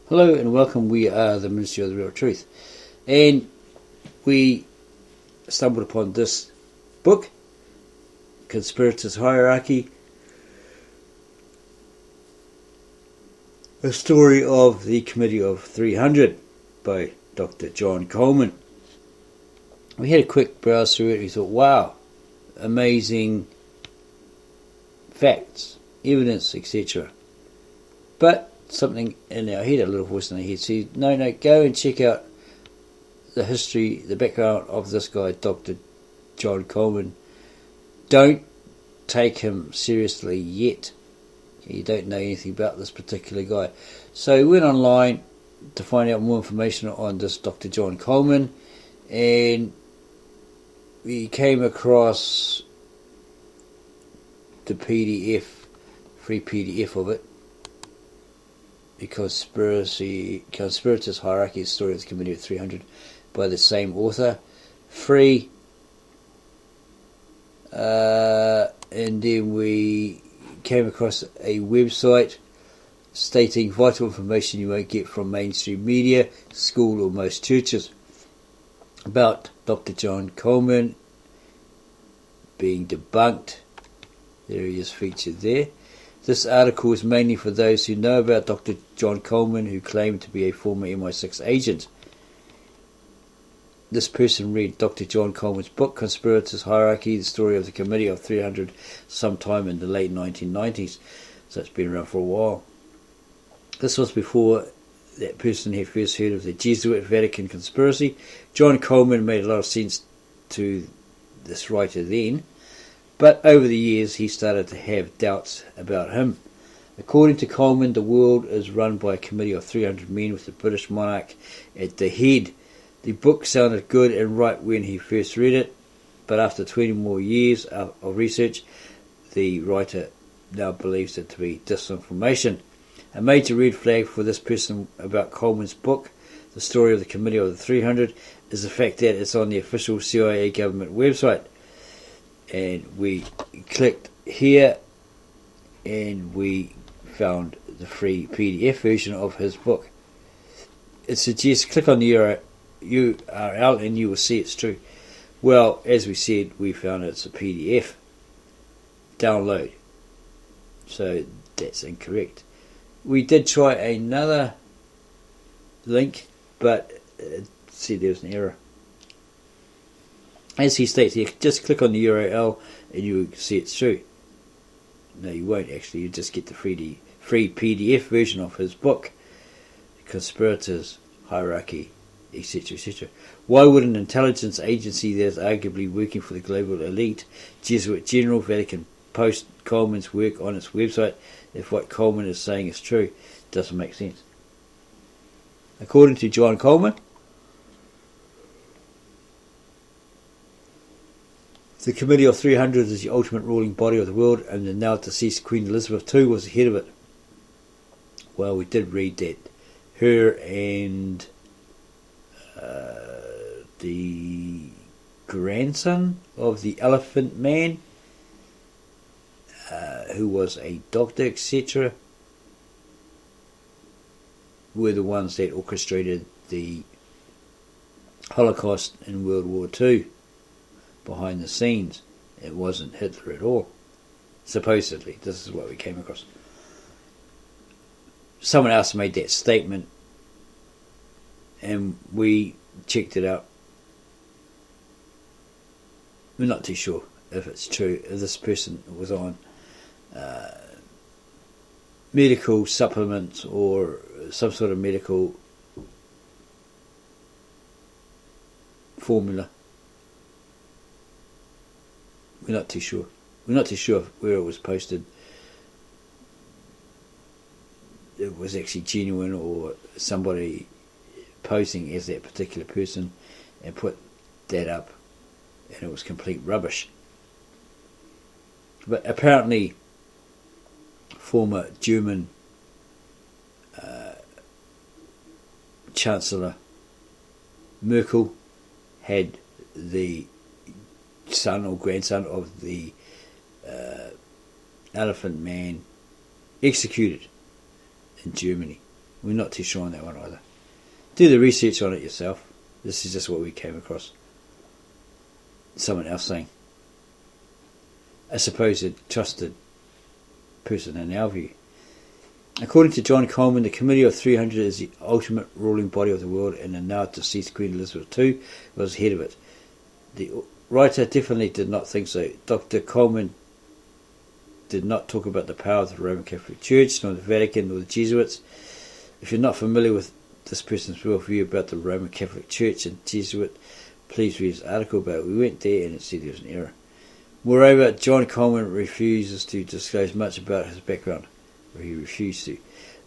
Hello and welcome. We are the Ministry of the Real Truth, and we stumbled upon this book, Conspirators' Hierarchy, a story of the Committee of 300 by Dr. John Coleman. We had a quick browse through it and we thought, wow, amazing facts, evidence, etc. But something in our head, a little voice in our head said, no, go and check out the history, the background of this guy, Dr. John Coleman. Don't take him seriously yet. You don't know anything about this particular guy. So we went online to find out more information on this Dr. John Coleman, and we came across the PDF, free PDF of it, the Conspirators' Hierarchy, the Story of the Committee of 300, by the same author, free. And then we came across a website stating vital information you won't get from mainstream media, school, or most churches about Dr. John Coleman being debunked. There he is featured there. This article is mainly for those who know about Dr. John Coleman, who claimed to be a former MI6 agent. This person read Dr. John Coleman's book, Conspirators' Hierarchy, the Story of the Committee of 300, sometime in the late 1990s. So it's been around for a while. This was before that person had first heard of the Jesuit Vatican conspiracy. John Coleman made a lot of sense to this writer then, but over the years he started to have doubts about him. According to Coleman, the world is run by a committee of 300 men with the British monarch at the head. The book sounded good and right when he first read it, but after 20 more years of research, the writer now believes it to be disinformation. A major red flag for this person about Coleman's book, The Story of the Committee of the 300, is the fact that it's on the official CIA government website. And we clicked here and we found the free PDF version of his book. It suggests click on the URL and you will see it's true. Well, as we said, we found it's a PDF. Download. So that's incorrect. We did try another link, but it said there was an error. As he states here, just click on the URL and you will see it's true. No, you won't actually. You just get the free PDF version of his book, Conspirators' Hierarchy, etc., etc. Why would an intelligence agency that is arguably working for the global elite, Jesuit General Vatican, post Coleman's work on its website if what Coleman is saying is true? Doesn't make sense. According to John Coleman, the Committee of 300 is the ultimate ruling body of the world, and the now deceased Queen Elizabeth II was the head of it. Well, we did read that her and the grandson of the Elephant Man, who was a doctor, etc., were the ones that orchestrated the Holocaust in World War II. Behind the scenes. It wasn't Hitler at all. Supposedly. This is what we came across. Someone else made that statement and we checked it out. We're not too sure if it's true. If this person was on medical supplements or some sort of medical formula. We're not too sure. We're not too sure where it was posted. It was actually genuine or somebody posing as that particular person and put that up and it was complete rubbish. But apparently former German Chancellor Merkel had the son or grandson of the Elephant Man executed in Germany. We're not too sure on that one either. Do the research on it yourself. This is just what we came across. Someone else saying. A supposed trusted person in our view. According to John Coleman, the Committee of 300 is the ultimate ruling body of the world, and the now deceased Queen Elizabeth II was head of it. The writer definitely did not think so. Dr. Coleman did not talk about the power of the Roman Catholic Church, nor the Vatican, nor the Jesuits. If you're not familiar with this person's worldview about the Roman Catholic Church and Jesuit, please read his article about it. We went there and it said there was an error. Moreover, John Coleman refuses to disclose much about his background. He refused to.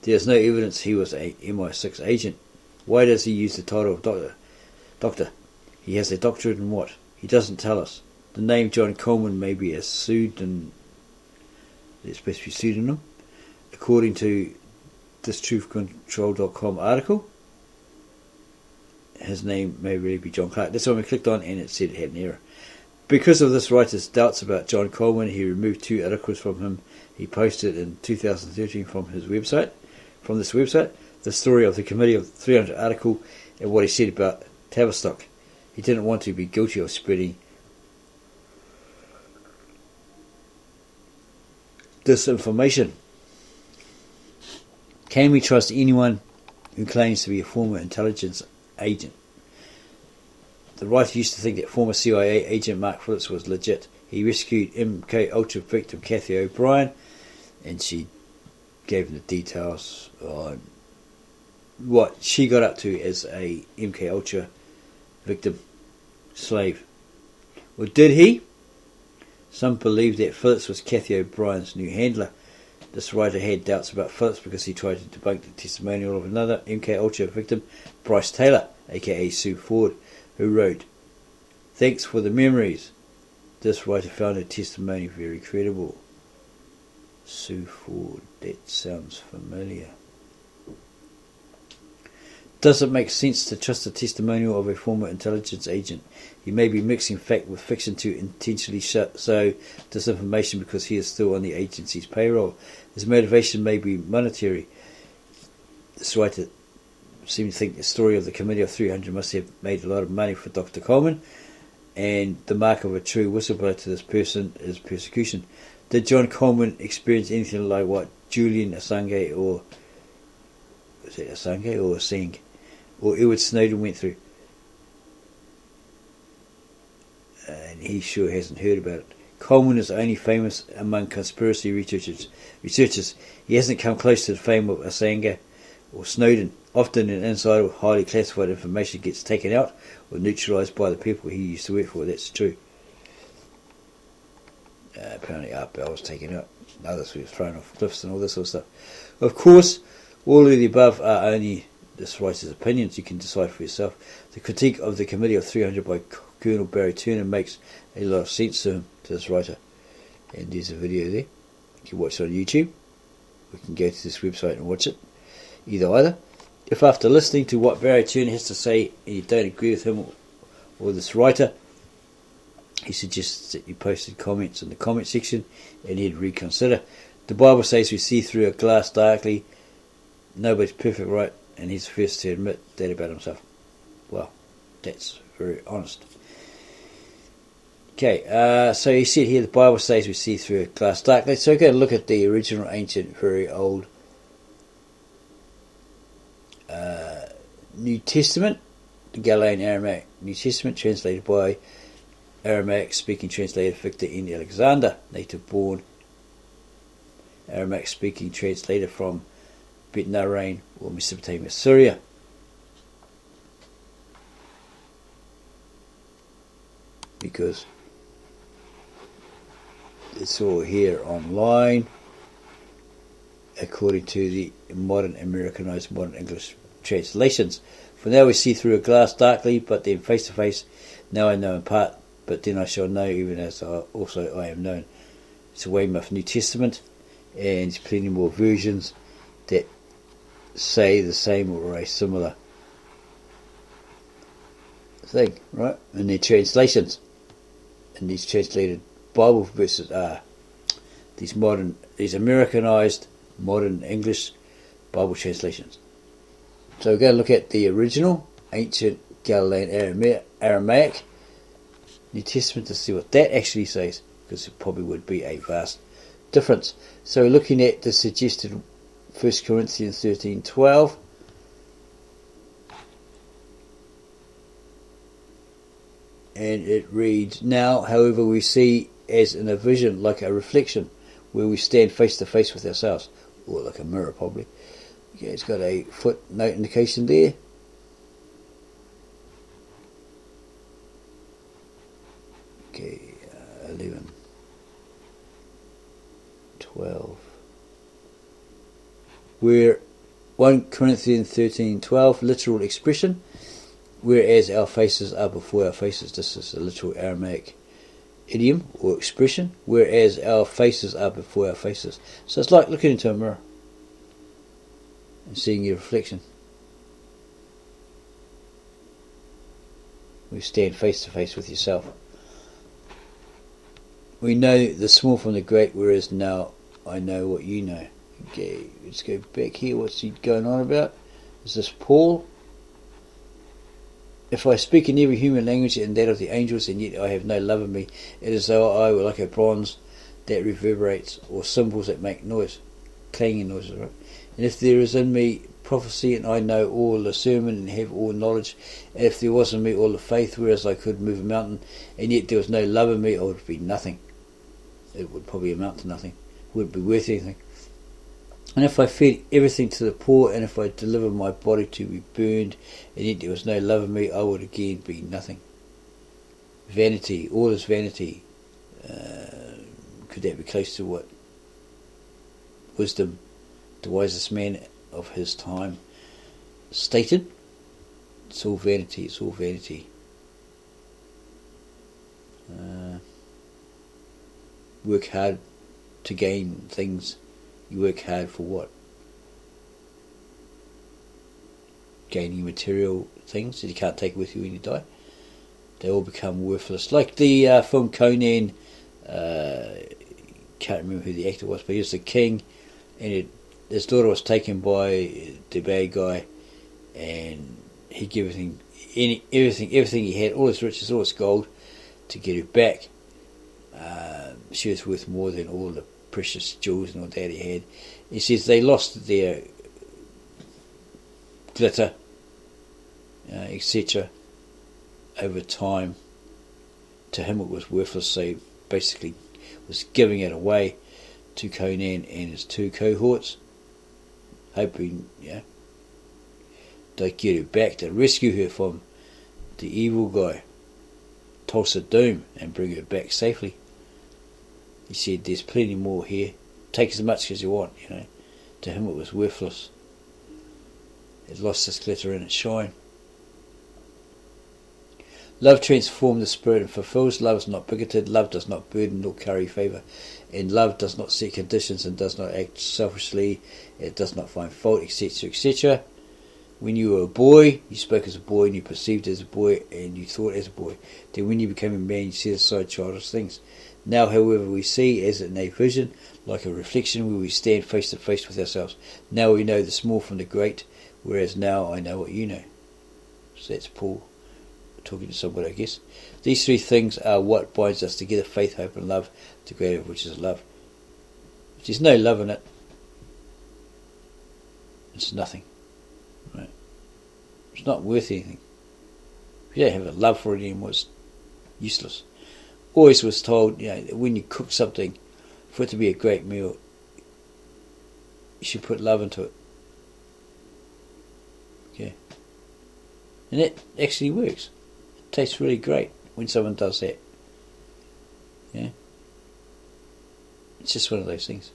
There is no evidence he was a MI6 agent. Why does he use the title of doctor? He has a doctorate in what? He doesn't tell us. The name John Coleman may be a pseudonym. It's supposed to be pseudonym. According to this truthcontrol.com article, his name may really be John Clark. That's when we clicked on and it said it had an error. Because of this writer's doubts about John Coleman, he removed 2 articles from him. He posted in 2013 from this website, the story of the Committee of 300 article and what he said about Tavistock. He didn't want to be guilty of spreading disinformation. Can we trust anyone who claims to be a former intelligence agent? The writer used to think that former CIA agent Mark Phillips was legit. He rescued MK Ultra victim Kathy O'Brien, and she gave him the details on what she got up to as a MK Ultra victim slave. Well, did he? Some believe that Phillips was Kathy O'Brien's new handler. This writer had doubts about Phillips because he tried to debunk the testimonial of another MK Ultra victim, Bryce Taylor, aka Sue Ford, who wrote, "Thanks for the memories." This writer found her testimony very credible. Sue Ford, that sounds familiar. Does it make sense to trust the testimonial of a former intelligence agent? He may be mixing fact with fiction to intentionally sow disinformation because he is still on the agency's payroll. His motivation may be monetary. This writer seems to think the story of the Committee of 300 must have made a lot of money for Dr. Coleman, and the mark of a true whistleblower to this person is persecution. Did John Coleman experience anything like what Julian Assange or Assange or Edward Snowden went through? And he sure hasn't heard about it. Coleman is only famous among conspiracy researchers. He hasn't come close to the fame of Assange or Snowden. Often an insider with highly classified information gets taken out or neutralised by the people he used to work for. That's true. Apparently Art Bell was taken out. Others were thrown off cliffs and all this sort of stuff. Of course, all of the above are only this writer's opinions. You can decide for yourself. The critique of the Committee of 300 by Colonel Barry Turner makes a lot of sense to this writer. And there's a video there. You can watch it on YouTube. We can go to this website and watch it. Either. If after listening to what Barry Turner has to say and you don't agree with him or this writer, he suggests that you posted comments in the comment section and he'd reconsider. The Bible says we see through a glass darkly. Nobody's perfect, right? And he's the first to admit that about himself. Well, that's very honest. Okay, so he said here the Bible says we see through a glass darkly. So we're going to look at the original ancient, very old New Testament, the Galilean Aramaic New Testament, translated by Aramaic speaking translator Victor N. Alexander, native born Aramaic speaking translator from Bet Narain or Mesopotamia, Syria. Because it's all here online according to the modern Americanized modern English translations. For now we see through a glass darkly, but then face to face. Now I know in part, but then I shall know even as I am known. It's a Weymouth New Testament, and there's plenty more versions that say the same or a similar thing, right? And their translations. And these translated Bible verses are these Americanized modern English Bible translations. So we're going to look at the original, ancient Galilean Aramaic New Testament to see what that actually says, because it probably would be a vast difference. So we're looking at the suggested 1 Corinthians 13:12. And it reads, "Now, however, we see as in a vision, like a reflection, where we stand face to face with ourselves," or like a mirror probably. Okay, it's got a footnote indication there. Okay, 11, 12. Where 1 Corinthians 13:12, literal expression, whereas our faces are before our faces. This is a literal Aramaic idiom or expression, whereas our faces are before our faces. So it's like looking into a mirror and seeing your reflection. We stand face to face with yourself. We know the small from the great, whereas now I know what you know. Okay, let's go back here. What's he going on about? Is this Paul? "If I speak in every human language and that of the angels, and yet I have no love in me, it is as though I were like a bronze that reverberates, or cymbals that make noise," clanging noises, right? "And if there is in me prophecy, and I know all the sermon and have all knowledge, and if there was in me all the faith, whereas I could move a mountain, and yet there was no love in me, I would be nothing." It would probably amount to nothing. It wouldn't be worth anything. "And if I fed everything to the poor, and if I delivered my body to be burned, and yet there was no love in me, I would again be nothing." Vanity, all is vanity. Could that be close to what wisdom, the wisest man of his time, stated? It's all vanity, it's all vanity. Work hard to gain things. You work hard for what? Gaining material things that you can't take with you when you die. They all become worthless. Like the film Conan, can't remember who the actor was, but he was the king, and his daughter was taken by the bad guy, and he gave everything he had, all his riches, all his gold, to get her back. She was worth more than all the precious jewels and all that he had. He says they lost their glitter, etc. over time. To him it was worthless, so he basically was giving it away to Conan and his two cohorts, hoping they'd get her back, to rescue her from the evil guy, Tulsa Doom, and bring her back safely. He said, "There's plenty more here. Take as much as you want." To him it was worthless. It lost its glitter and its shine. Love transforms the spirit and fulfills. Love is not bigoted. Love does not burden nor curry favour. And love does not set conditions and does not act selfishly. It does not find fault, etc., etc. When you were a boy, you spoke as a boy and you perceived as a boy and you thought as a boy. Then when you became a man, you set aside childish things. Now, however, we see as in a vision, like a reflection, where we stand face to face with ourselves. Now we know the small from the great, whereas now I know what you know. So that's Paul talking to somebody, I guess. These three things are what binds us together: faith, hope, and love, the greater of which is love. If there's no love in it, it's nothing. Right? It's not worth anything. If you don't have a love for it anymore, it's useless. Always was told, when you cook something, for it to be a great meal, you should put love into it. Okay. And that actually works. It tastes really great when someone does that. Yeah. It's just one of those things.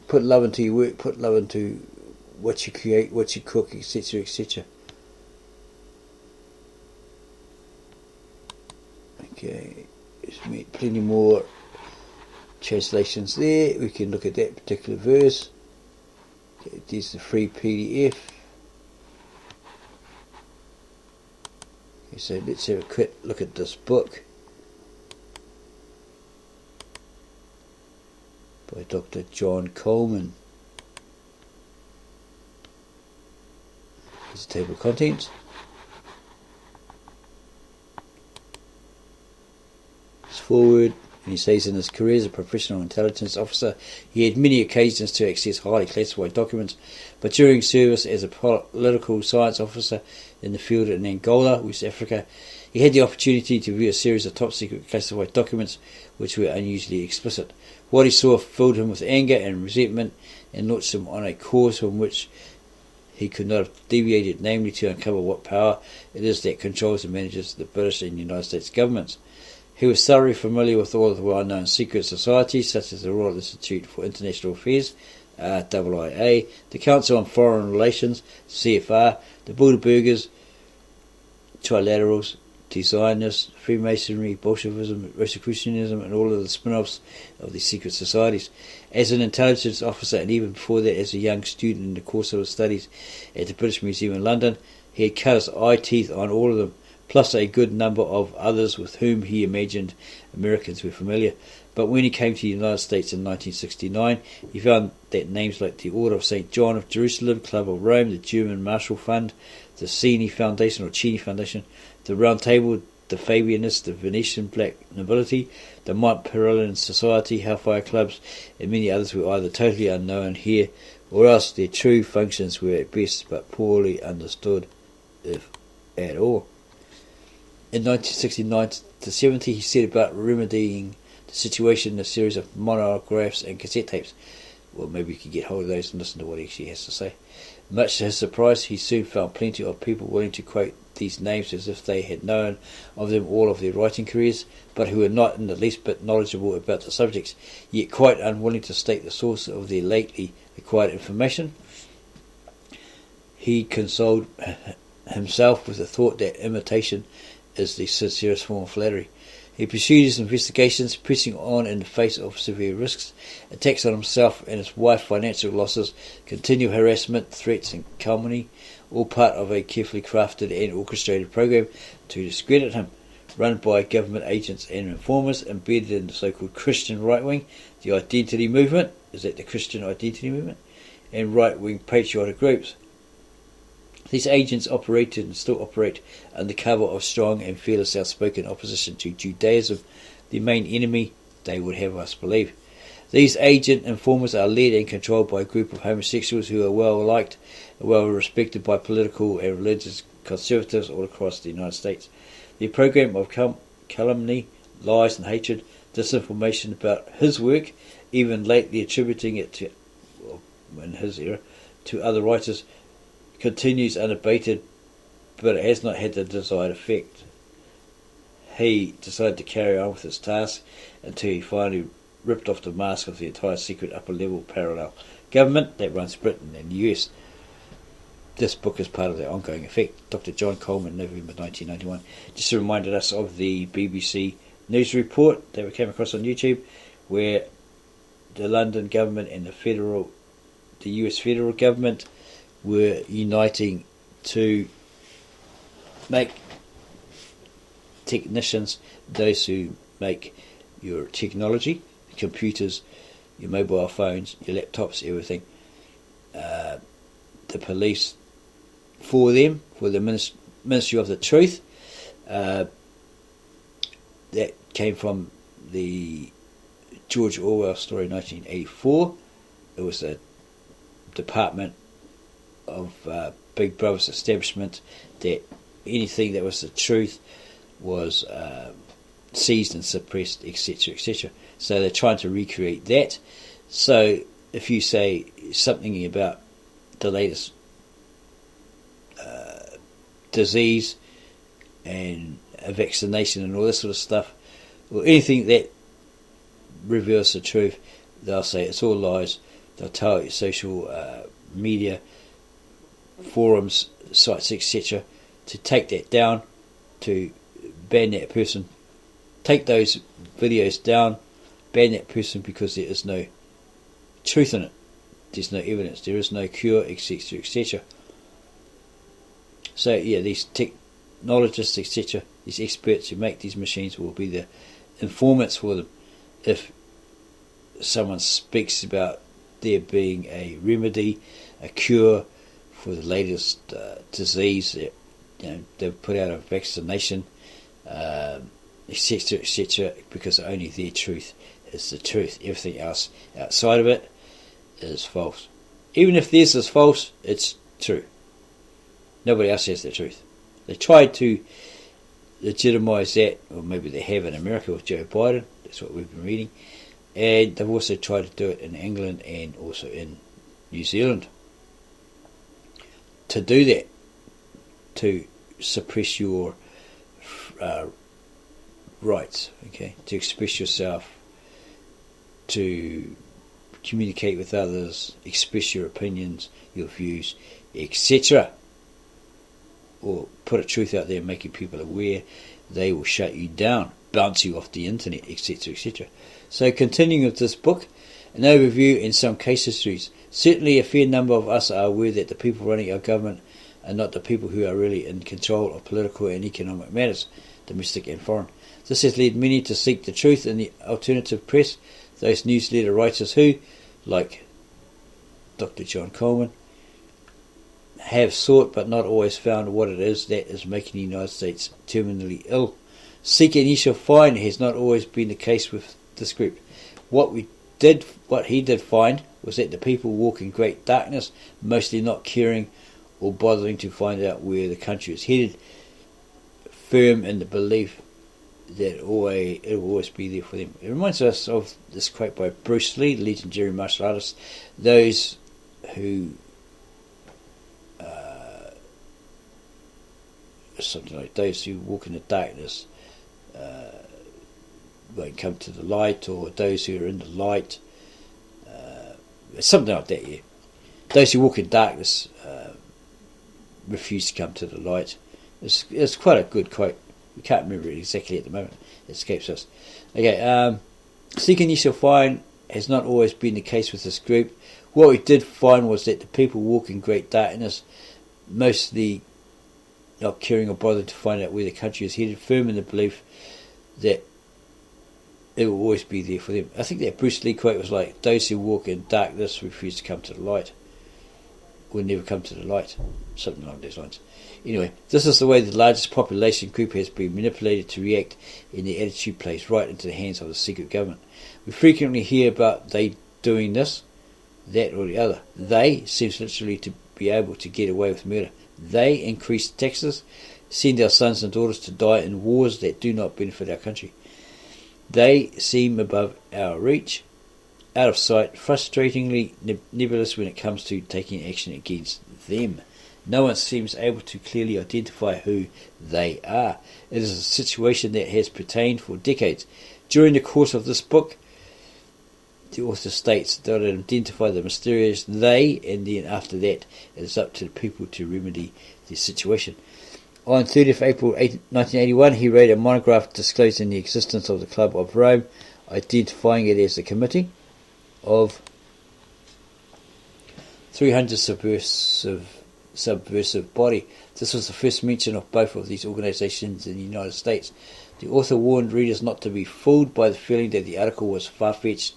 Put love into your work, put love into what you create, what you cook, etc., etc. Okay, there's plenty more translations there. We can look at that particular verse. Okay, there's the free PDF. Okay, so let's have a quick look at this book by Dr. John Coleman. Here's the table of contents. It's forward. And he says in his career as a professional intelligence officer, he had many occasions to access highly classified documents, but during service as a political science officer in the field in Angola, West Africa, he had the opportunity to view a series of top-secret classified documents which were unusually explicit. What he saw filled him with anger and resentment and launched him on a course from which he could not have deviated, namely to uncover what power it is that controls and manages the British and United States governments. He was thoroughly familiar with all of the well-known secret societies, such as the Royal Institute for International Affairs, RIIA, the Council on Foreign Relations, CFR, the Bilderbergers, Trilaterals, Zionists, Freemasonry, Bolshevism, Rosicrucianism, and all of the spin-offs of these secret societies. As an intelligence officer, and even before that as a young student in the course of his studies at the British Museum in London, he had cut his eye teeth on all of them, plus a good number of others with whom he imagined Americans were familiar. But when he came to the United States in 1969, he found that names like the Order of St. John of Jerusalem, Club of Rome, the German Marshall Fund, the Cini Foundation, the Round Table, the Fabianists, the Venetian Black Nobility, the Mont Pelerin Society, Hellfire Clubs, and many others were either totally unknown here, or else their true functions were at best but poorly understood, if at all. In 1969 to 70, he set about remedying the situation in a series of monographs and cassette tapes. Well, maybe you could get hold of those and listen to what he actually has to say. Much to his surprise, he soon found plenty of people willing to quote these names as if they had known of them all of their writing careers, but who were not in the least bit knowledgeable about the subjects, yet quite unwilling to state the source of their lately acquired information. He consoled himself with the thought that imitation is the sincerest form of flattery. He pursued his investigations, pressing on in the face of severe risks, attacks on himself and his wife, financial losses, continual harassment, threats and calumny, all part of a carefully crafted and orchestrated program to discredit him, run by government agents and informers embedded in the so-called Christian right-wing, the identity movement, is that the Christian identity movement, and right-wing patriotic groups. These agents operated and still operate under cover of strong and fearless outspoken opposition to Judaism, the main enemy, they would have us believe. These agent informers are led and controlled by a group of homosexuals who are well liked and well respected by political and religious conservatives all across the United States. The program of calumny, lies and hatred, disinformation about his work, even lately attributing it to, well, in his era, to other writers, continues unabated, but it has not had the desired effect. He decided to carry on with his task until he finally ripped off the mask of the entire secret upper-level parallel government that runs Britain and the US. This book is part of the ongoing effect. Dr. John Coleman, November 1991, just reminded us of the BBC news report that we came across on YouTube, where the London government and the US federal government were uniting to make technicians, those who make your technology, computers, your mobile phones, your laptops, everything, the police for them, for the Ministry of the Truth. That came from the George Orwell story, 1984. It was a department of Big Brother's establishment that anything that was the truth was seized and suppressed, etc., etc. So they're trying to recreate that. So if you say something about the latest disease and a vaccination and all this sort of stuff, or anything that reveals the truth, they'll say it's all lies. They'll tell you social media, forums, sites, etc., to take that down, to ban that person, take those videos down, ban that person because there is no truth in it, there's no evidence, there is no cure, etc., etc. So yeah, these technologists, etc., these experts who make these machines will be the informants for them. If someone speaks about there being a remedy, a cure for the latest disease. They've put out a vaccination, etc., etc., because only their truth is the truth. Everything else outside of it is false. Even if theirs is false, it's true. Nobody else has the truth. They tried to legitimise that, or maybe they have in America with Joe Biden. That's what we've been reading. And they've also tried to do it in England and also in New Zealand. To do that, to suppress your rights, okay, to express yourself, to communicate with others, express your opinions, your views, etc., or put a truth out there making people aware, they will shut you down, bounce you off the internet, etc., etc. So continuing with this book, an overview and some case histories. Certainly a fair number of us are aware that the people running our government are not the people who are really in control of political and economic matters, domestic and foreign. This has led many to seek the truth in the alternative press, those newsletter writers who, like Dr. John Coleman, have sought but not always found what it is that is making the United States terminally ill. Seek and ye shall find has not always been the case with this group. What he did find was that the people walk in great darkness, mostly not caring or bothering to find out where the country is headed, firm in the belief that it will always be there for them. It reminds us of this quote by Bruce Lee, the legendary martial artist: those who something like those who walk in the darkness won't come to the light, or those who are in the light, something like that. Yeah, those who walk in darkness refuse to come to the light. It's quite a good quote. We can't remember it exactly at the moment. It escapes us. Okay, seek and ye shall find has not always been the case with this group. What we did find was that the people walk in great darkness, mostly not caring or bothering to find out where the country is headed, firm in the belief that it will always be there for them. I think that Bruce Lee quote was like, those who walk in darkness refuse to come to the light, will never come to the light, something along those lines. Anyway, this is the way the largest population group has been manipulated to react, and their attitude plays right into the hands of the secret government. We frequently hear about they doing this, that or the other. They seems literally to be able to get away with murder. They increase taxes, send our sons and daughters to die in wars that do not benefit our country. They seem above our reach, out of sight, frustratingly nebulous when it comes to taking action against them. No one seems able to clearly identify who they are. It is a situation that has pertained for decades. During the course of this book, the author states that it identify the mysterious they, and then after that it is up to the people to remedy the situation. On 30th April 1981, he wrote a monograph disclosing the existence of the Club of Rome, identifying it as the Committee of 300 subversive body. This was the first mention of both of these organizations in the United States. The author warned readers not to be fooled by the feeling that the article was far-fetched,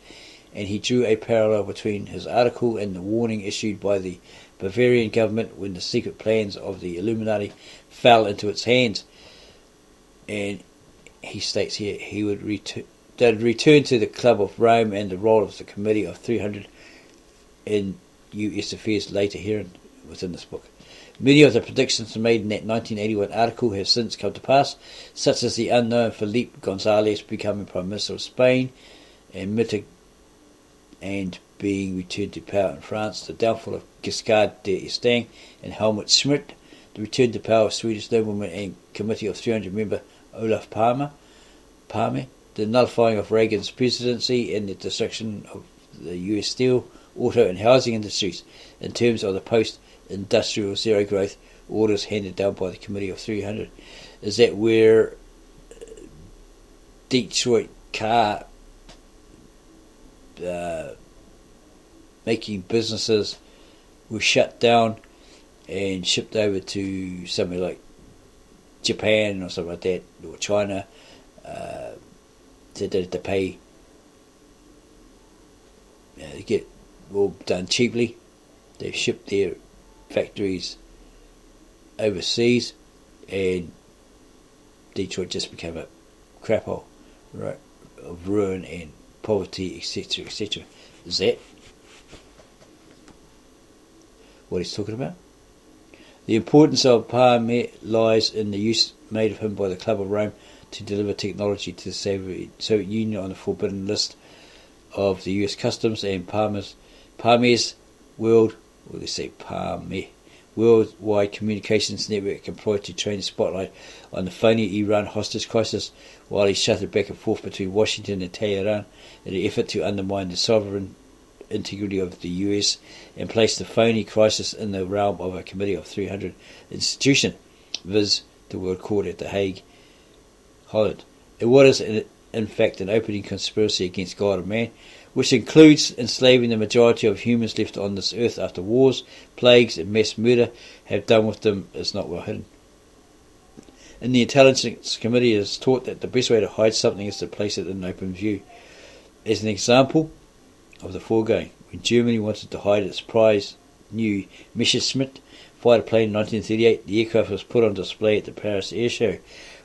and he drew a parallel between his article and the warning issued by the Bavarian government when the secret plans of the Illuminati fell into its hands. And he states here he would return to the Club of Rome and the role of the Committee of 300 in U.S. affairs later here within this book. Many of the predictions made in that 1981 article have since come to pass, such as the unknown Felipe González becoming Prime Minister of Spain and being returned to power in France, the downfall of Giscard d'Estaing and Helmut Schmidt, the return to power of Swedish nobleman and Committee of 300 member Olof Palme, the nullifying of Reagan's presidency, and the destruction of the US steel, auto and housing industries in terms of the post-industrial zero growth orders handed down by the Committee of 300. Is that where Detroit car making businesses were shut down and shipped over to somewhere like Japan or something like that, or China, to pay, get all done cheaply? They shipped their factories overseas, and Detroit just became a crap hole, right, of ruin and poverty, etc., etc. Is that what he's talking about? The importance of Palme lies in the use made of him by the Club of Rome to deliver technology to the Soviet Union on the forbidden list of the US Customs, and Palme's worldwide communications network employed to train the spotlight on the phony Iran hostage crisis, while he shuttled back and forth between Washington and Tehran in an effort to undermine the sovereign integrity of the US and place the phony crisis in the realm of a Committee of 300 institution, viz. The World Court at The Hague, Holland. And what is in fact an opening conspiracy against God and man, which includes enslaving the majority of humans left on this earth after wars, plagues and mass murder have done with them, is not well hidden. And the Intelligence Committee is taught that the best way to hide something is to place it in open view. As an example of the foregoing, when Germany wanted to hide its prize new Messerschmitt fighter plane in 1938, the aircraft was put on display at the Paris Air Show.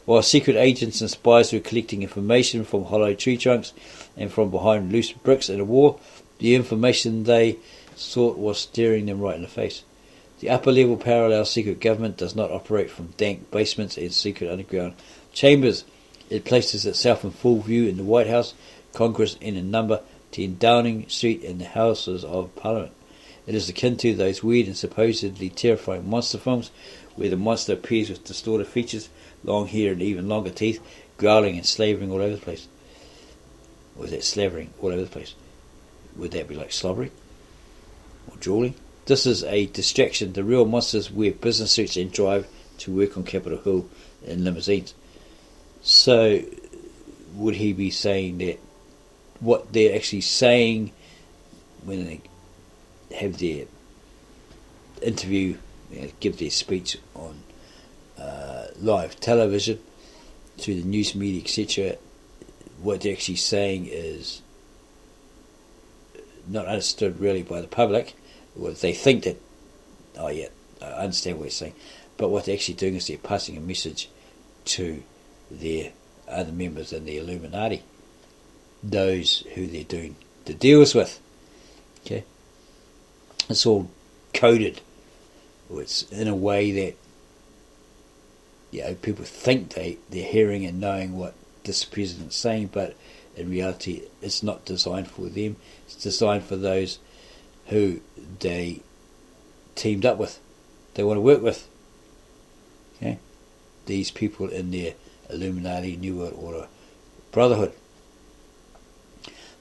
While secret agents and spies were collecting information from hollow tree trunks and from behind loose bricks in a wall, the information they sought was staring them right in the face. The upper-level parallel secret government does not operate from dank basements and secret underground chambers. It places itself in full view in the White House, Congress, and in number 10 Downing Street and the Houses of Parliament. It is akin to those weird and supposedly terrifying monster films where the monster appears with distorted features, long hair and even longer teeth, growling and slavering all over the place. Or is that slavering all over the place? Would that be like slobbering? Or drooling? This is a distraction. The real monsters wear business suits and drive to work on Capitol Hill in limousines. So, would he be saying that what they're actually saying when they have their interview, give their speech on live television to the news media, etc., what they're actually saying is not understood really by the public. Well, they think that, oh yeah, I understand what you're saying, but what they're actually doing is they're passing a message to their other members in the Illuminati, those who they're doing the deals with. Okay, it's all coded. It's in a way that people think they're hearing and knowing what this president's saying, but in reality it's not designed for them. It's designed for those who they teamed up with, they want to work with. Okay, these people in their Illuminati New World Order Brotherhood.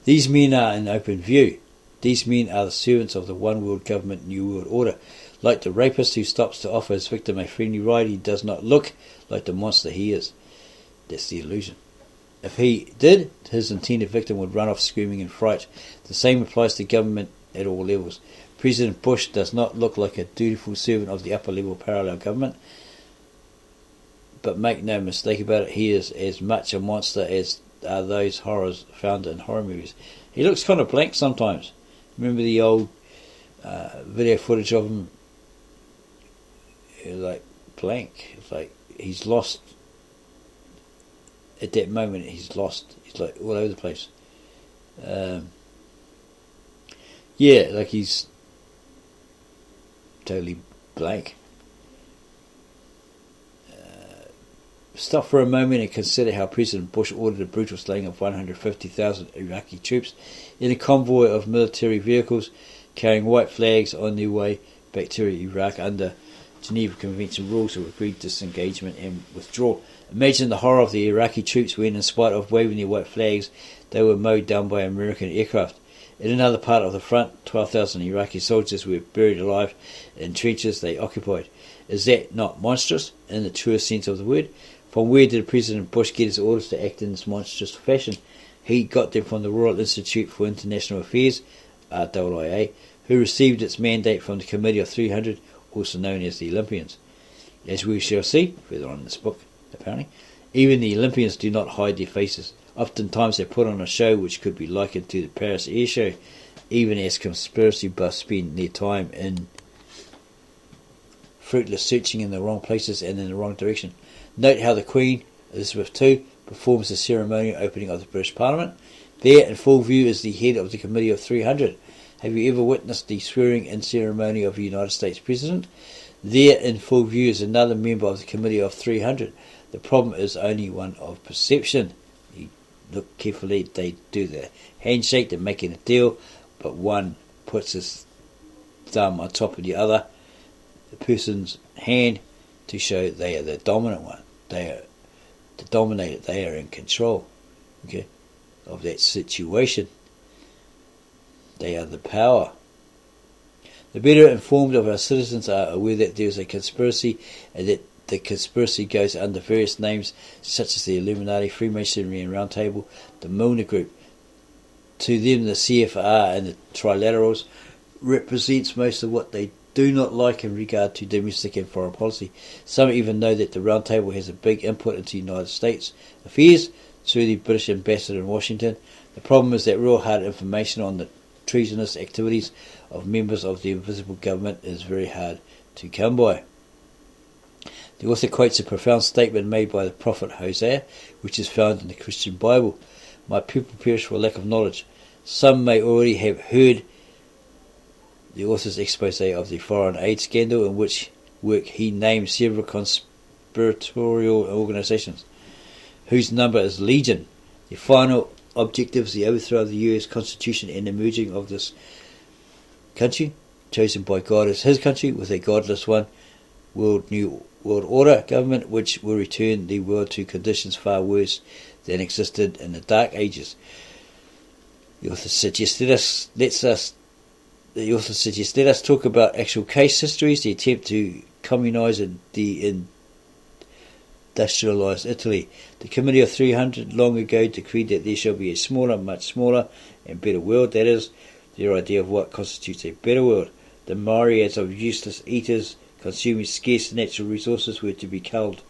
These men are in open view. These men are the servants of the one world government New World Order. Like the rapist who stops to offer his victim a friendly ride, he does not look like the monster he is. That's the illusion. If he did, his intended victim would run off screaming in fright. The same applies to government at all levels. President Bush does not look like a dutiful servant of the upper level parallel government, but make no mistake about it, he is as much a monster as are those horrors found in horror movies. He looks kind of blank sometimes. Remember the old video footage of him? Like blank. It's like he's lost. At that moment, he's lost. He's like all over the place. Like he's totally blank. Stop for a moment and consider how President Bush ordered a brutal slaying of 150,000 Iraqi troops in a convoy of military vehicles carrying white flags on their way back to Iraq under Geneva Convention rules of agreed disengagement and withdrawal. Imagine the horror of the Iraqi troops when, in spite of waving their white flags, they were mowed down by American aircraft. In another part of the front, 12,000 Iraqi soldiers were buried alive in trenches they occupied. Is that not monstrous in the truest sense of the word? From where did President Bush get his orders to act in this monstrous fashion? He got them from the Royal Institute for International Affairs, RIIA, who received its mandate from the Committee of 300, also known as the Olympians. As we shall see further on in this book, apparently, even the Olympians do not hide their faces. Oftentimes they put on a show which could be likened to the Paris Air Show, even as conspiracy buffs spend their time in fruitless searching in the wrong places and in the wrong direction. Note how the Queen, Elizabeth II, performs the ceremonial opening of the British Parliament. There, in full view, is the head of the Committee of 300. Have you ever witnessed the swearing-in ceremony of a United States President? There, in full view, is another member of the Committee of 300. The problem is only one of perception. You look carefully, they do the handshake, they're making a deal, but one puts his thumb on top of the other, the person's hand, to show they are the dominant one. They are the dominator, they are in control, okay, of that situation. They are the power. The better informed of our citizens are aware that there is a conspiracy, and that the conspiracy goes under various names such as the Illuminati, Freemasonry and Round Table, the Milner Group. To them, the CFR and the Trilaterals represents most of what they do not like in regard to domestic and foreign policy. Some even know that the Round Table has a big input into United States affairs through the British ambassador in Washington. The problem is that real hard information on the treasonous activities of members of the invisible government is very hard to come by. The author quotes a profound statement made by the prophet Hosea, which is found in the Christian Bible. My people perish for lack of knowledge. Some may already have heard the author's expose of the foreign aid scandal, in which work he named several conspiratorial organizations, whose number is legion. The final objective is the overthrow of the US Constitution and the merging of this country, chosen by God as his country, with a godless one, new world order government, which will return the world to conditions far worse than existed in the Dark Ages. The author suggests let us talk about actual case histories. The attempt to communise the industrialised Italy. The Committee of 300 long ago decreed that there shall be a smaller, much smaller, and better world. That is, their idea of what constitutes a better world. The myriads of useless eaters consuming scarce natural resources were to be culled.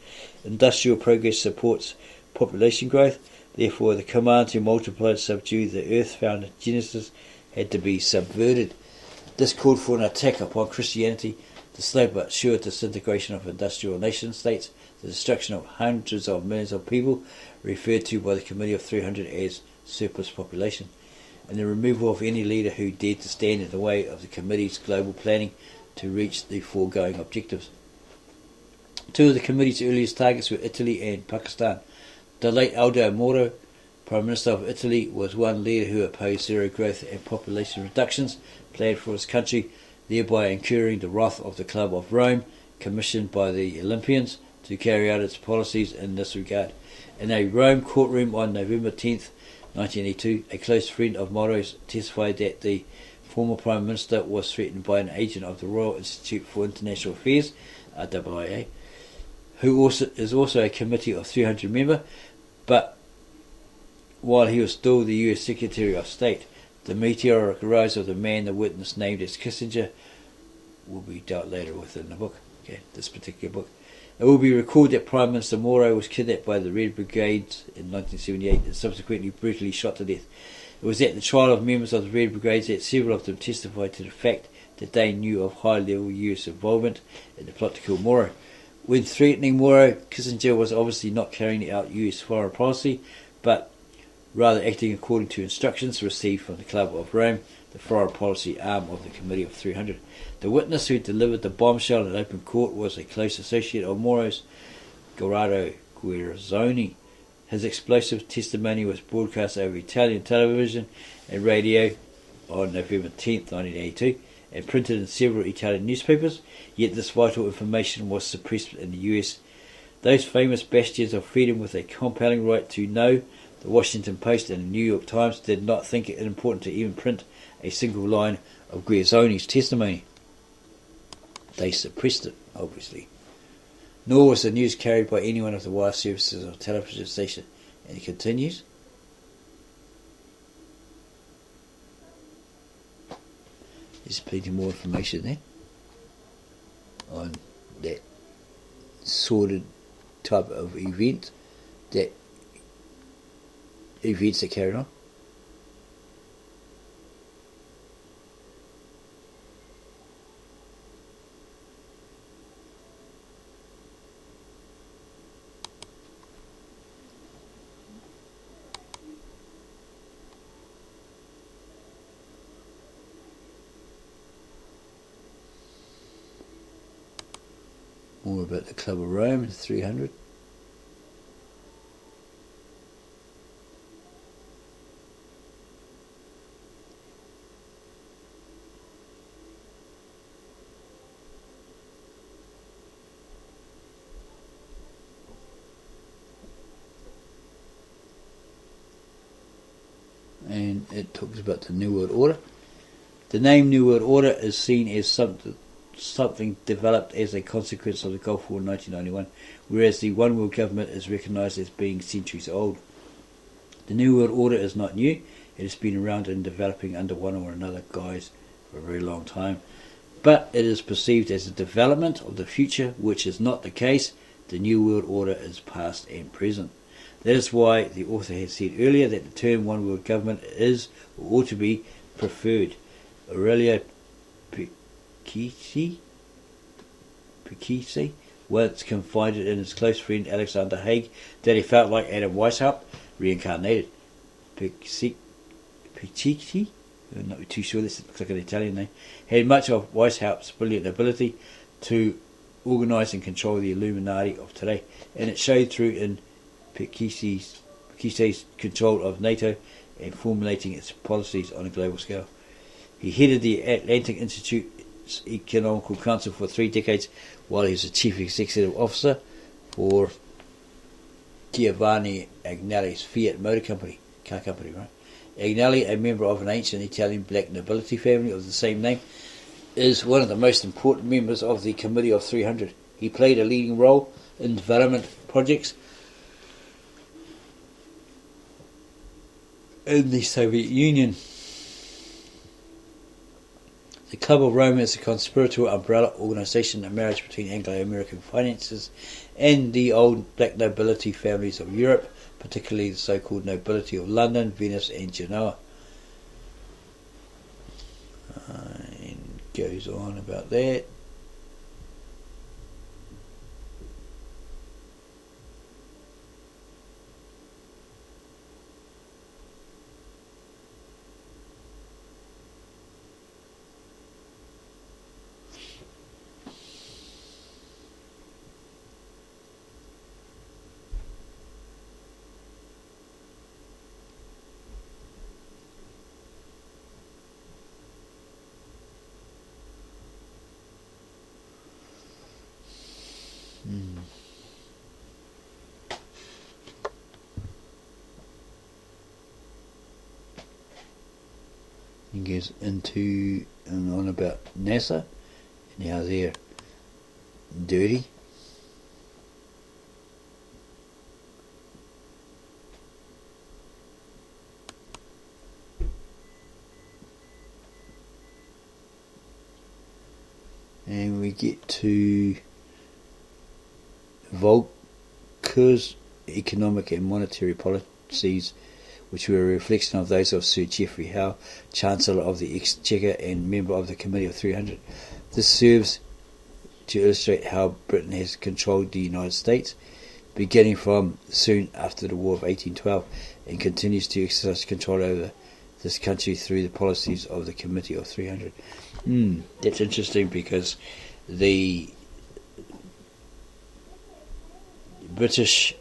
Industrial progress supports population growth. Therefore, the command to multiply and subdue the earth found in Genesis had to be subverted. This called for an attack upon Christianity, the slow but sure disintegration of industrial nation-states, the destruction of hundreds of millions of people, referred to by the Committee of 300 as surplus population, and the removal of any leader who dared to stand in the way of the Committee's global planning to reach the foregoing objectives. Two of the Committee's earliest targets were Italy and Pakistan. The late Aldo Moro, Prime Minister of Italy, was one leader who opposed zero growth and population reductions planned for his country, thereby incurring the wrath of the Club of Rome, commissioned by the Olympians to carry out its policies in this regard. In a Rome courtroom on November 10th, 1982, a close friend of Moro's testified that the former Prime Minister was threatened by an agent of the Royal Institute for International Affairs, RIIA, who is also a Committee of 300 member, but while he was still the US Secretary of State. The meteoric rise of the man the witness named as Kissinger will be dealt later with in the book, this particular book. It will be recalled that Prime Minister Moro was kidnapped by the Red Brigades in 1978 and subsequently brutally shot to death. It was at the trial of members of the Red Brigades that several of them testified to the fact that they knew of high-level US involvement in the plot to kill Moro. When threatening Moro, Kissinger was obviously not carrying out US foreign policy, but rather acting according to instructions received from the Club of Rome, the foreign policy arm of the Committee of 300. The witness who delivered the bombshell in open court was a close associate of Moro's, Gerardo Guerzoni. His explosive testimony was broadcast over Italian television and radio on November 10th, 1982, and printed in several Italian newspapers, yet this vital information was suppressed in the US. Those famous bastions of freedom with a compelling right to know, the Washington Post and the New York Times, did not think it important to even print a single line of Guerzoni's testimony. They suppressed it, obviously. Nor was the news carried by any one of the wire services or television station. And he continues. There's plenty more information there on that sordid type of events that carried on. More about the Club of Rome, 300. And it talks about the New World Order. The name New World Order is seen as something developed as a consequence of the Gulf War in 1991, whereas the One World Government is recognised as being centuries old. The New World Order is not new. It has been around and developing under one or another guise for a very long time. But it is perceived as a development of the future, which is not the case. The New World Order is past and present. That is why the author has said earlier that the term One World Government is or ought to be preferred. Aurelio Picchisi once confided in his close friend Alexander Haig that he felt like Adam Weishaupt reincarnated. Picchisi, I'm not too sure, this looks like an Italian name, had much of Weishaupt's brilliant ability to organise and control the Illuminati of today, and it showed through in Picchisi's control of NATO and formulating its policies on a global scale. He headed the Atlantic Institute's Economical Council for 3 decades while he was a chief executive officer for Giovanni Agnelli's Fiat Motor Company, car company, right? Agnelli, a member of an ancient Italian black nobility family of the same name, is one of the most important members of the Committee of 300. He played a leading role in development projects in the Soviet Union. The Club of Rome is a conspiratorial umbrella organisation, a marriage between Anglo-American financiers and the old black nobility families of Europe, particularly the so-called nobility of London, Venice and Genoa. And goes on about that. He goes into and on about NASA and how they're dirty. And we get to Volcker's economic and monetary policies, which were a reflection of those of Sir Geoffrey Howe, Chancellor of the Exchequer and member of the Committee of 300. This serves to illustrate how Britain has controlled the United States, beginning from soon after the War of 1812, and continues to exercise control over this country through the policies of the Committee of 300. That's interesting, because the British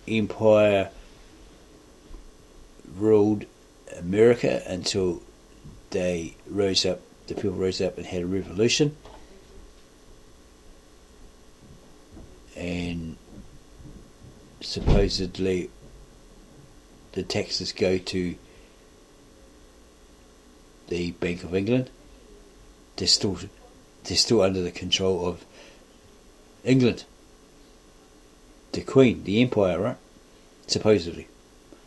Empire ruled America until the people rose up and had a revolution, and supposedly the taxes go to the Bank of England. They're still under the control of England, the Queen, the Empire, right? Supposedly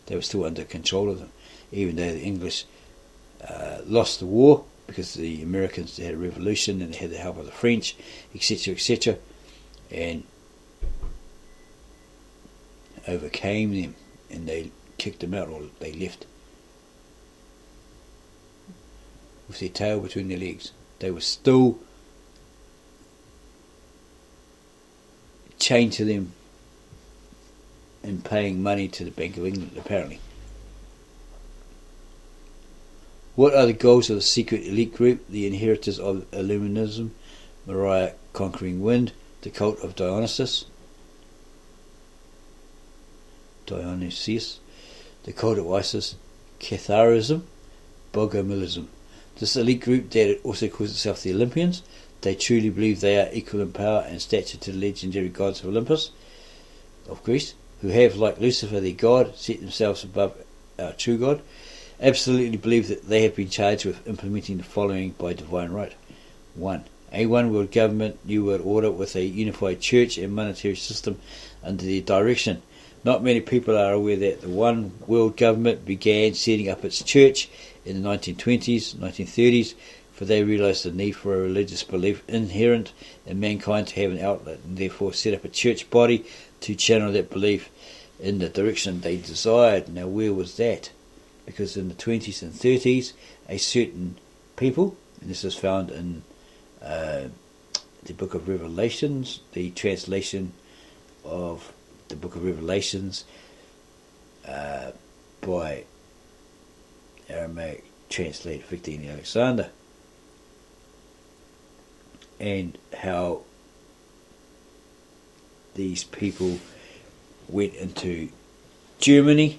they were still under control of them, even though the English lost the war because the Americans had a revolution and they had the help of the French, etc., and overcame them, and they kicked them out, or they left with their tail between their legs. They were still chained to them and paying money to the Bank of England, apparently. What are the goals of the secret elite group, the inheritors of Illuminism, Maria conquering wind, the cult of Dionysus, the cult of Isis, Catharism, Bogomilism. This elite group that also calls itself the Olympians, they truly believe they are equal in power and stature to the legendary gods of Olympus, of Greece, who have, like Lucifer their god, set themselves above our true God, absolutely believe that they have been charged with implementing the following by divine right. 1. A one world government, new world order with a unified church and monetary system under their direction. Not many people are aware that the one world government began setting up its church in the 1920s, 1930s, for they realised the need for a religious belief inherent in mankind to have an outlet, and therefore set up a church body to channel that belief in the direction they desired. Now, where was that? Because in the 20s and 30s, a certain people, and this is found in the Book of Revelations, the translation of the Book of Revelations by Aramaic translator Victor Alexander, and how these people went into Germany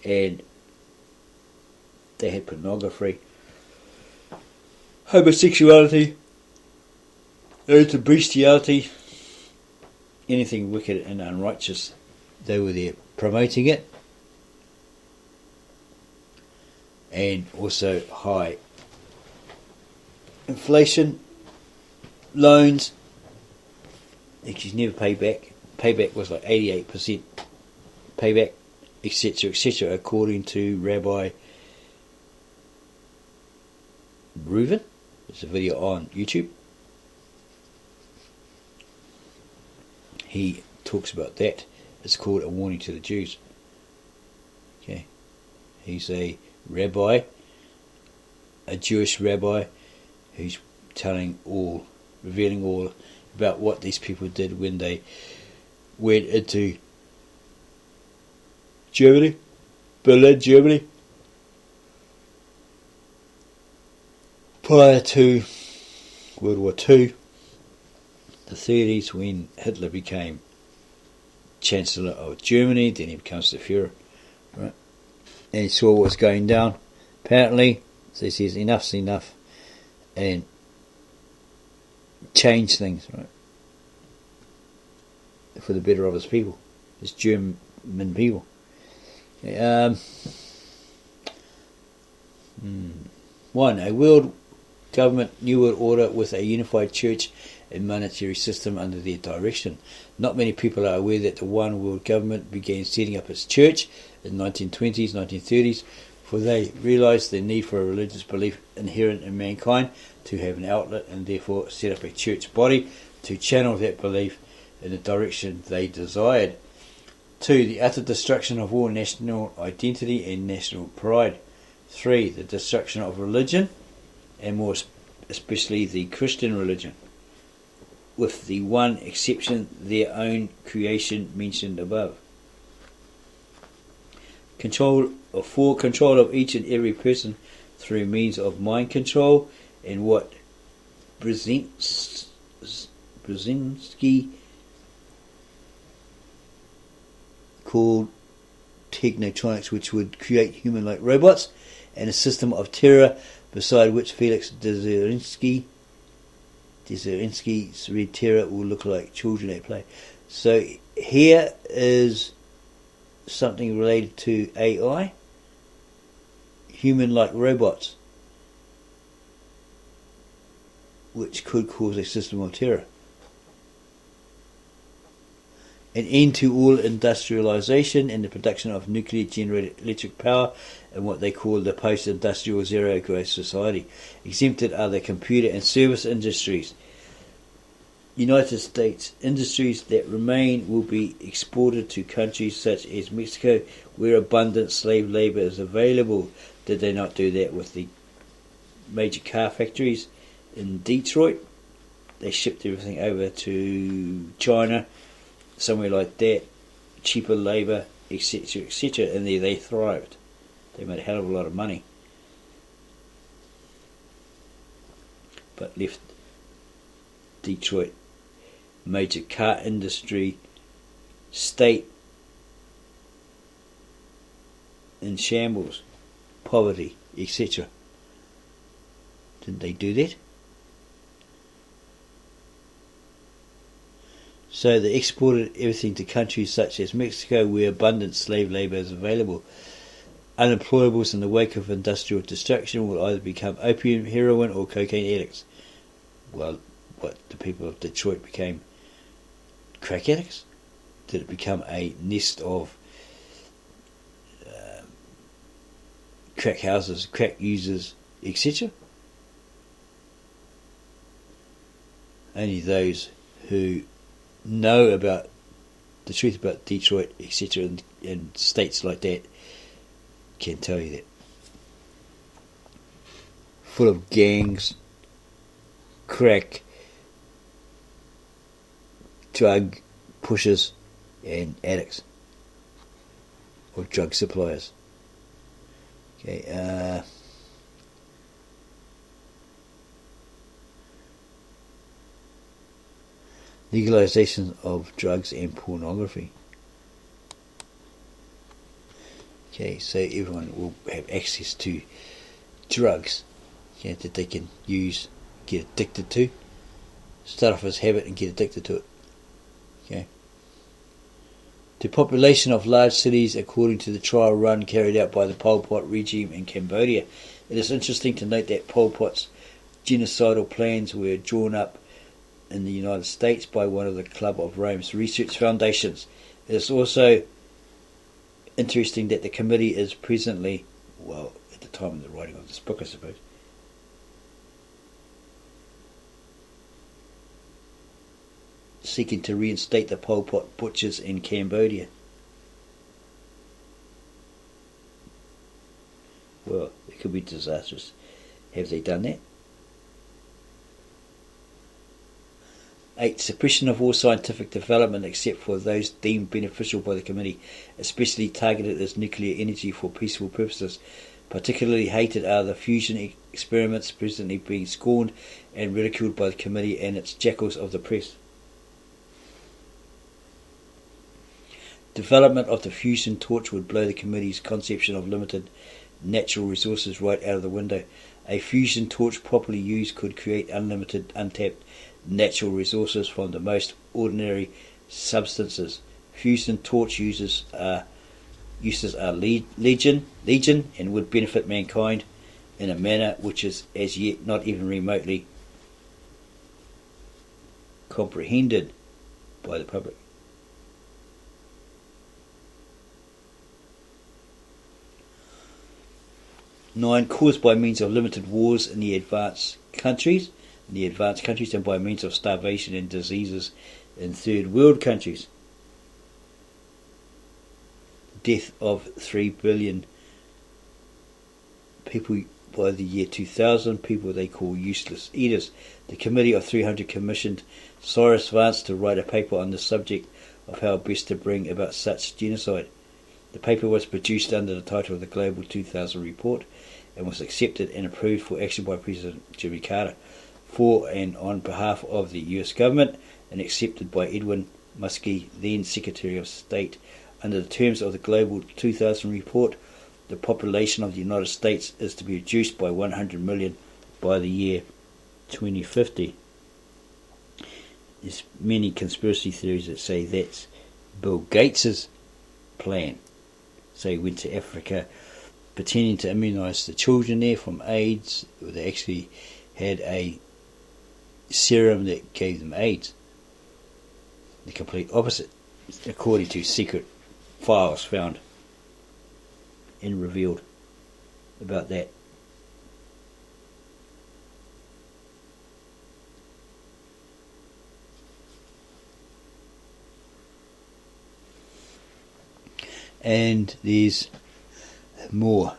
and they had pornography, homosexuality, into bestiality, anything wicked and unrighteous. They were there promoting it, and also high inflation, loans, which is never paid back. Payback was like 88% payback, etc., etc., according to Rabbi Reuven. There's a video on YouTube. He talks about that. It's called A Warning to the Jews. Okay, he's a rabbi, a Jewish rabbi, who's revealing all about what these people did when they went into Germany, Berlin, Germany, prior to World War II, the 30s, when Hitler became Chancellor of Germany. Then he becomes the Führer, right? And he saw what was going down. Apparently, so he says enough's enough, and change things, right, for the better of his people, his German people. One, a world government, new world order with a unified church and monetary system under their direction. Not many people are aware that the one world government began setting up its church in the 1920s, 1930s, for they realised the need for a religious belief inherent in mankind to have an outlet, and therefore set up a church body to channel that belief in the direction they desired. 2. The utter destruction of all national identity and national pride. 3. The destruction of religion, and more especially the Christian religion, with the one exception, their own creation mentioned above. 4. Control of each and every person through means of mind control, and what Brzezinski called technotronics, which would create human-like robots, and a system of terror beside which Felix Dzerzinski's read terror will look like children at play. So here is something related to AI, human-like robots, which could cause a system of terror. An end to all industrialization and the production of nuclear-generated electric power in what they call the post-industrial zero-growth society. Exempted are the computer and service industries. United States industries that remain will be exported to countries such as Mexico, where abundant slave labour is available. Did they not do that with the major car factories in Detroit? They shipped everything over to China, somewhere like that, cheaper labour, etc., etc., and there they thrived. They made a hell of a lot of money, but left Detroit major car industry, state in shambles, poverty, etc. Didn't they do that? So they exported everything to countries such as Mexico, where abundant slave labour is available. Unemployables in the wake of industrial destruction will either become opium, heroin or cocaine addicts. Well, what, the people of Detroit became crack addicts? Did it become a nest of crack houses, crack users, etc.? Only those who know about the truth about Detroit, etc., and states like that can tell you that. Full of gangs, crack, drug pushers, and addicts, or drug suppliers. Okay, legalization of drugs and pornography. Okay, so everyone will have access to drugs, okay, that they can use, get addicted to. Start off as habit and get addicted to it. Okay. The population of large cities, according to the trial run carried out by the Pol Pot regime in Cambodia. It is interesting to note that Pol Pot's genocidal plans were drawn up in the United States by one of the Club of Rome's research foundations. It is also interesting that the committee is presently, well, at the time of the writing of this book, I suppose, seeking to reinstate the Pol Pot butchers in Cambodia. Well, it could be disastrous. Have they done that? 8. Suppression of all scientific development except for those deemed beneficial by the committee, especially targeted as nuclear energy for peaceful purposes. Particularly hated are the fusion experiments presently being scorned and ridiculed by the committee and its jackals of the press. Development of the fusion torch would blow the committee's conception of limited natural resources right out of the window. A fusion torch properly used could create unlimited, untapped natural resources from the most ordinary substances. Fusion torch uses are legion and would benefit mankind in a manner which is as yet not even remotely comprehended by the public. 9. Caused by means of limited wars in the advanced countries and by means of starvation and diseases in third world countries. Death of 3 billion people by the year 2000, people they call useless eaters. The Committee of 300 commissioned Cyrus Vance to write a paper on the subject of how best to bring about such genocide. The paper was produced under the title of the Global 2000 Report and was accepted and approved for action by President Jimmy Carter for and on behalf of the US government, and accepted by Edwin Muskie, then Secretary of State. Under the terms of the Global 2000 Report, the population of the United States is to be reduced by 100 million by the year 2050. There's many conspiracy theories that say that's Bill Gates's plan. So he went to Africa pretending to immunise the children there from AIDS. They actually had a serum that gave them AIDS. The complete opposite, according to secret files found and revealed about that. And there's more.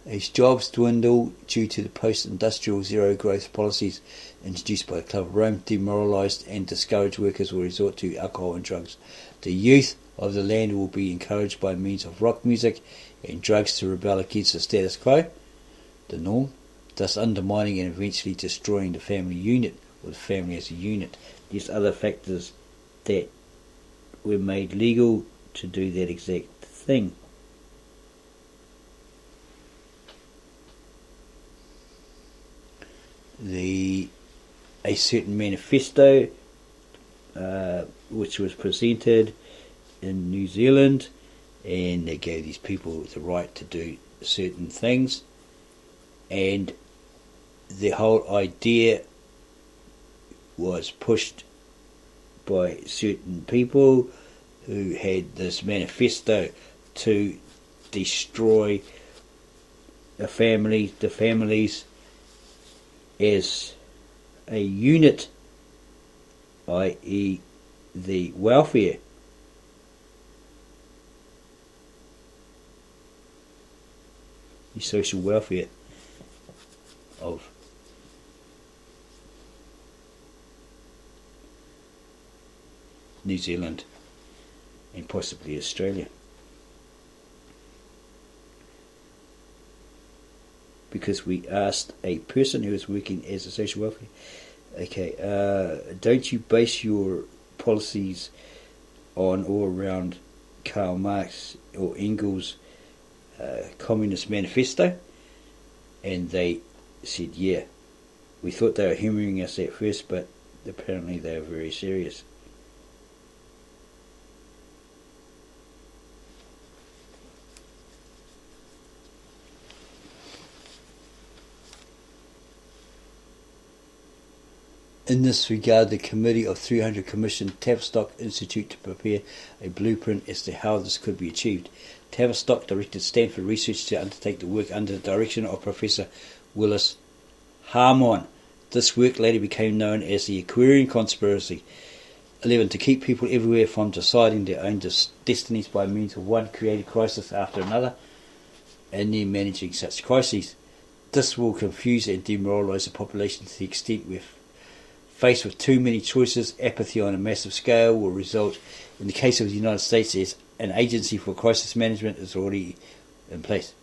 As jobs dwindle due to the post-industrial zero-growth policies introduced by the Club of Rome, demoralised and discouraged workers will resort to alcohol and drugs. The youth of the land will be encouraged by means of rock music and drugs to rebel against the status quo, the norm, thus undermining and eventually destroying the family unit, or the family as a unit. These other factors that were made legal to do that exact thing. A certain manifesto which was presented in New Zealand, and they gave these people the right to do certain things, and the whole idea was pushed by certain people who had this manifesto to destroy the families as a unit, i.e. the welfare. The social welfare of New Zealand and possibly Australia. Because we asked a person who was working as a social welfare, don't you base your policies on or around Karl Marx or Engels' Communist Manifesto? And they said, yeah. We thought they were humouring us at first, but apparently they were very serious. In this regard, the Committee of 300 commissioned Tavistock Institute to prepare a blueprint as to how this could be achieved. Tavistock directed Stanford Research to undertake the work under the direction of Professor Willis Harmon. This work later became known as the Aquarian Conspiracy. 11. To keep people everywhere from deciding their own destinies by means of one created crisis after another, and then managing such crises. This will confuse and demoralise the population to the extent we're faced with too many choices. Apathy on a massive scale will result. In the case of the United States, as an agency for crisis management was already in place.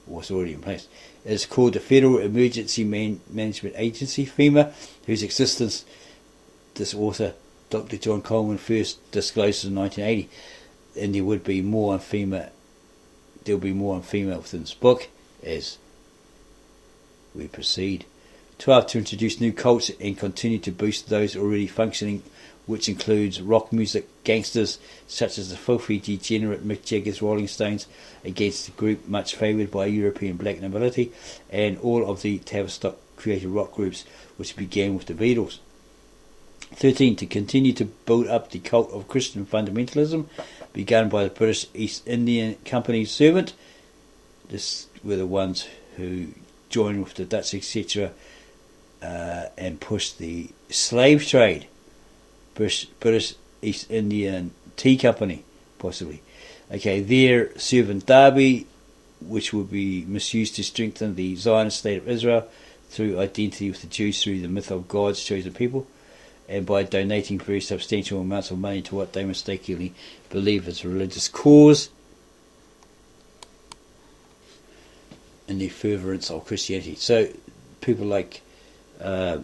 It is called the Federal Emergency Management Agency, FEMA, whose existence this author, Dr. John Coleman, first disclosed in 1980. And there will be more on FEMA within this book as we proceed. 12. To introduce new cults and continue to boost those already functioning, which includes rock music, gangsters such as the filthy degenerate Mick Jagger's Rolling Stones, against the group much favoured by European black nobility, and all of the Tavistock creative rock groups which began with the Beatles. 13. To continue to build up the cult of Christian fundamentalism begun by the British East Indian Company's servant. This were the ones who joined with the Dutch, etc., and pushed the slave trade. British East Indian Tea Company, possibly. Their servant Derby, which will be misused to strengthen the Zionist state of Israel through identity with the Jews through the myth of God's chosen people, and by donating very substantial amounts of money to what they mistakenly believe is a religious cause in the furtherance of Christianity. So people like John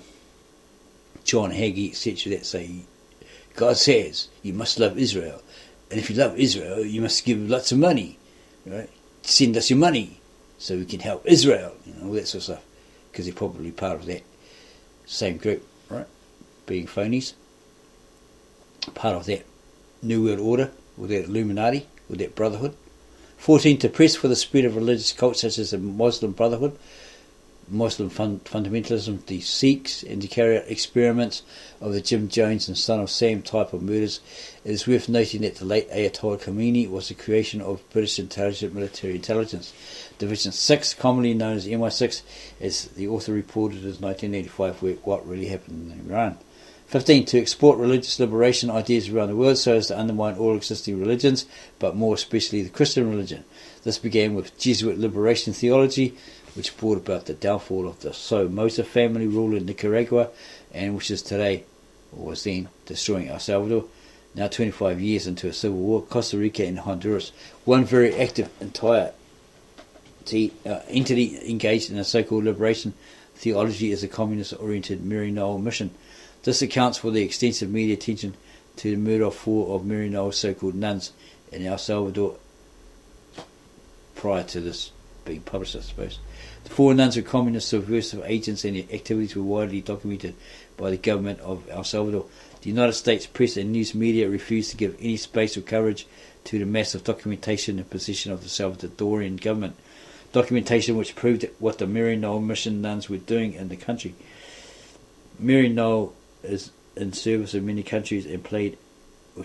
Hagee, etc., that say God says you must love Israel, and if you love Israel you must give lots of money, right? Send us your money so we can help Israel, all that sort of stuff, because they're probably part of that same group, right? Being phonies, part of that New World Order, or that Illuminati, or that Brotherhood. 14. To press for the spread of religious cults such as the Muslim Brotherhood, Muslim fundamentalism, the Sikhs, and to carry out experiments of the Jim Jones and Son of Sam type of murders. It is worth noting that the late Ayatollah Khomeini was the creation of British military intelligence Division 6, commonly known as MI6, as the author reported his 1985 work, What Really Happened in Iran. 15. To export religious liberation ideas around the world so as to undermine all existing religions, but more especially the Christian religion. This began with Jesuit liberation theology, which brought about the downfall of the Somoza family rule in Nicaragua, and which is today, or was then, destroying El Salvador. now 25 years into a civil war, Costa Rica and Honduras, one very active entity engaged in a so-called liberation theology as a communist-oriented Mary Noel mission. This accounts for the extensive media attention to the murder of 4 of Mary Noel's so-called nuns in El Salvador prior to this being published, I suppose. The 4 nuns were communist subversive agents and their activities were widely documented by the government of El Salvador. The United States press and news media refused to give any space or coverage to the massive documentation and position of the Salvadorian government. Documentation which proved what the Mary Noel mission nuns were doing in the country. Mary Noel is in service in many countries and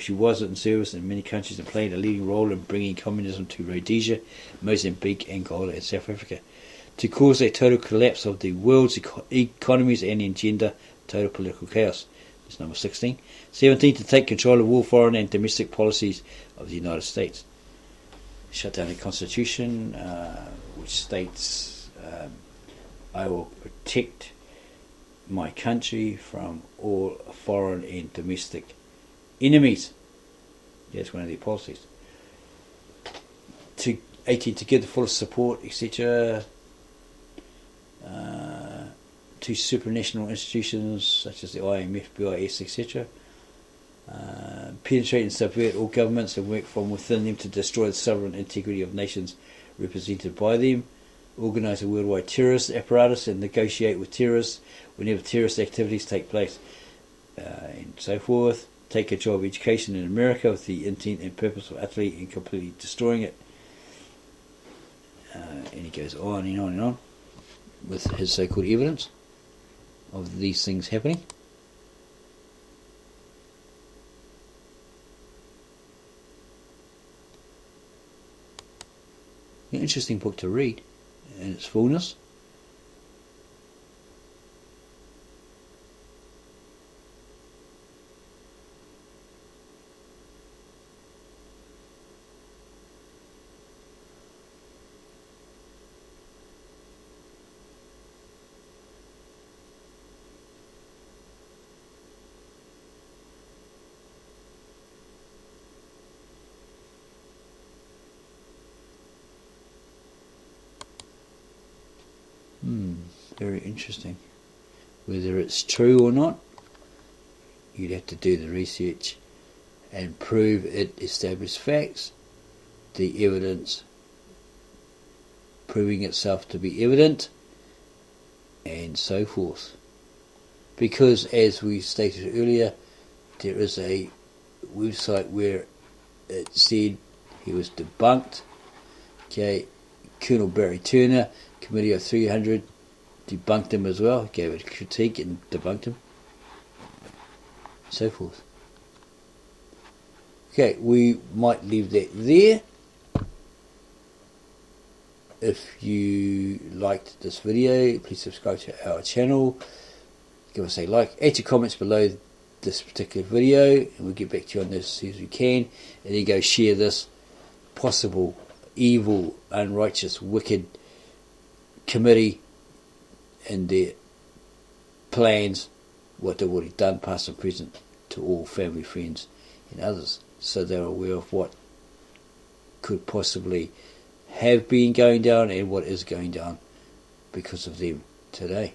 she was in service in many countries and played a leading role in bringing communism to Rhodesia, Mozambique, Angola and South Africa, to cause a total collapse of the world's economies and engender total political chaos. That's number 16. 17. To take control of all foreign and domestic policies of the United States. Shut down the Constitution, which states, I will protect my country from all foreign and domestic enemies. That's one of their policies. 18. To give the fullest support, etc., to supranational institutions such as the IMF, BIS, etc. Penetrate and subvert all governments and work from within them to destroy the sovereign integrity of nations represented by them. Organise a worldwide terrorist apparatus and negotiate with terrorists whenever terrorist activities take place, and so forth. Take control of education in America with the intent and purpose of utterly and completely destroying it. And he goes on and on and on with his so-called evidence of these things happening. An interesting book to read in its fullness. Very interesting. Whether it's true or not, you'd have to do the research and prove it established facts, the evidence proving itself to be evident, and so forth. Because, as we stated earlier, there is a website where it said he was debunked. Okay, Colonel Barry Turner, Committee of 300, debunked him as well, gave it a critique and debunked him, so forth. Okay, we might leave that there. If you liked this video, please subscribe to our channel, give us a like, add your comments below this particular video, and we'll get back to you on this as soon as we can, and then go share this possible evil, unrighteous, wicked committee and their plans, what they've already done, past and present, to all family, friends and others, so they're aware of what could possibly have been going down and what is going down because of them today.